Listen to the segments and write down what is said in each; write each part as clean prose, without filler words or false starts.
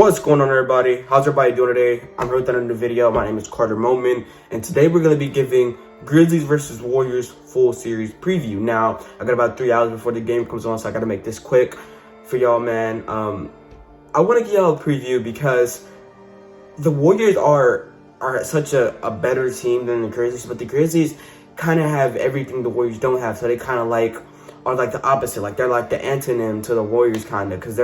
What's going on, everybody? How's everybody doing today? I'm here with another new video. My name is Carter Moman, and today we're going to be giving Grizzlies versus Warriors full series preview. Now, I got about 3 hours before the game comes on, so I got to make this quick for y'all, man. I want to give y'all a preview because the Warriors are such a better team than the Grizzlies, but the Grizzlies kind of have everything the Warriors don't have, so they kind of are like the opposite. Like, they're like the antonym to the Warriors, kind of, because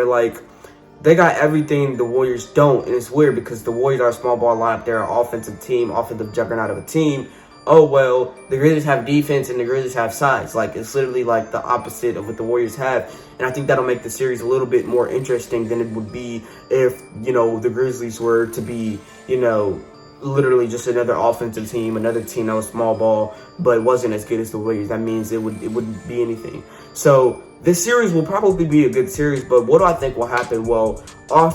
they got everything the Warriors don't, and it's weird because the Warriors are a small ball lineup. They're an offensive team, offensive juggernaut of a team. Oh, well, the Grizzlies have defense and the Grizzlies have size. Like, it's literally like the opposite of what the Warriors have. And I think that'll make the series a little bit more interesting than it would be if, the Grizzlies were to be, literally just another offensive team, another team that was small ball, but wasn't as good as the Warriors. That means it wouldn't be anything. So this series will probably be a good series, but what do I think will happen? Well, I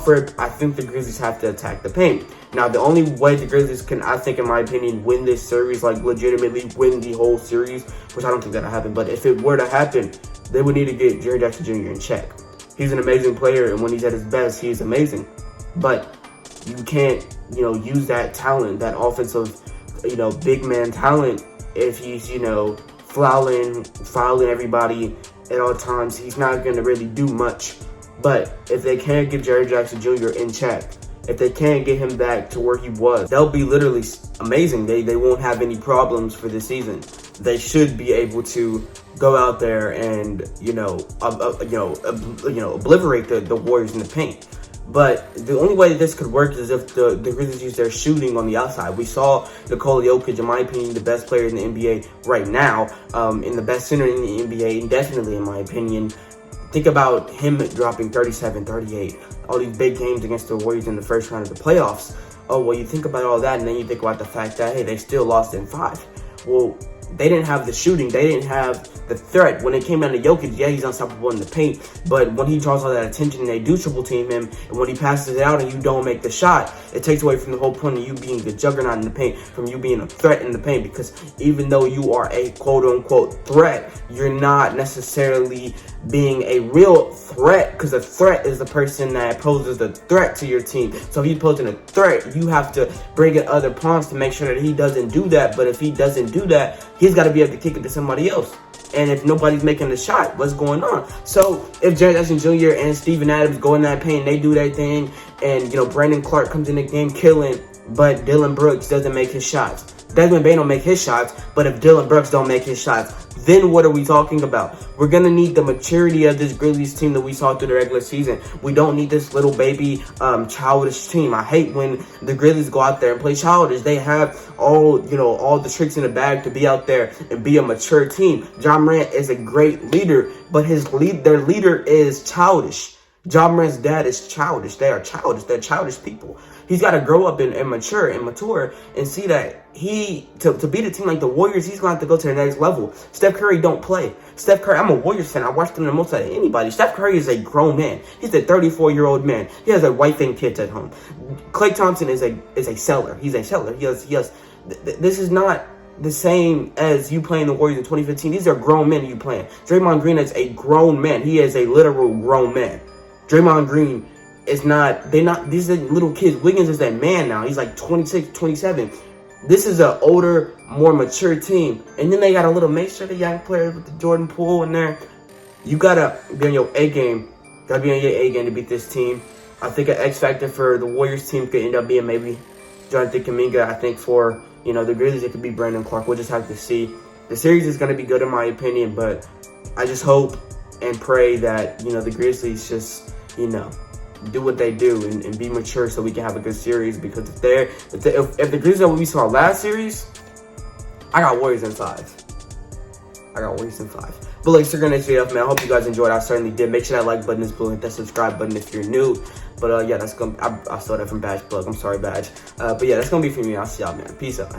think the Grizzlies have to attack the paint. Now, the only way the Grizzlies can, I think, in my opinion, win this series, like legitimately win the whole series, which I don't think that'll happen, but if it were to happen, they would need to get Jaren Jackson Jr. in check. He's an amazing player, and when he's at his best, he is amazing. But you can't, use that talent, that offensive, big man talent, if he's, fouling everybody at all times. He's not going to really do much. But if they can't get Jaren Jackson Jr. in check, if they can't get him back to where he was, they'll be literally amazing. They won't have any problems for this season. They should be able to go out there and, obliterate the Warriors in the paint. But the only way that this could work is if the Grizzlies use their shooting on the outside. We saw Nikola Jokic, in my opinion, the best player in the NBA right now, and the best center in the NBA, indefinitely, in my opinion. Think about him dropping 37, 38, all these big games against the Warriors in the first round of the playoffs. Oh, well, you think about all that, and then you think about the fact that, hey, they still lost in 5. Well, they didn't have the shooting. They didn't have the threat. When it came down to Jokic, yeah, he's unstoppable in the paint, but when he draws all that attention and they do triple team him, and when he passes it out and you don't make the shot, it takes away from the whole point of you being the juggernaut in the paint, from you being a threat in the paint, because even though you are a quote-unquote threat, you're not necessarily being a real threat, because a threat is the person that poses the threat to your team. So if he's posing a threat, you have to bring in other pawns to make sure that he doesn't do that. But if he doesn't do that, he's got to be able to kick it to somebody else. And if nobody's making the shot, what's going on? So if Jaren Jackson Jr. and Steven Adams go in that paint, they do their thing, and Brandon Clark comes in the game killing, but Dylan Brooks doesn't make his shots. Desmond Bane don't make his shots, but if Dylan Brooks don't make his shots, then what are we talking about? We're going to need the maturity of this Grizzlies team that we saw through the regular season. We don't need this little baby, childish team. I hate when the Grizzlies go out there and play childish. They have all the tricks in the bag to be out there and be a mature team. Ja Morant is a great leader, but their leader is childish. Ja Morant's dad is childish. They are childish. They're childish people. He's got to grow up and mature and see that to beat a team like the Warriors, he's going to have to go to the next level. Steph Curry don't play. Steph Curry, I'm a Warriors fan. I watched him the most out of anybody. Steph Curry is a grown man. He's a 34-year-old man. He has a wife and kids at home. Klay Thompson is a seller. He's a seller. This is not the same as you playing the Warriors in 2015. These are grown men you playing. Draymond Green is a grown man. He is a literal grown man. Draymond Green is not, these are little kids. Wiggins is that man now. He's like 26, 27. This is an older, more mature team. And then they got a little, make sure the young players with the Jordan Poole in there. You got to be on your A game. Got to be on your A game to beat this team. I think an X factor for the Warriors team could end up being maybe Jonathan Kuminga. I think for, the Grizzlies, it could be Brandon Clark. We'll just have to see. The series is going to be good in my opinion, but I just hope and pray that, the Grizzlies just, do what they do and be mature so we can have a good series. Because if the Grizzlies are what we saw last series, I got Warriors in 5. But like, stick on this video, man. I hope you guys enjoyed. I certainly did. Make sure that like button is blue, hit that subscribe button if you're new. But yeah, that's gonna. I saw that from Badge Plug. I'm sorry, Badge. But yeah, that's gonna be for me. I'll see y'all, man. Peace out.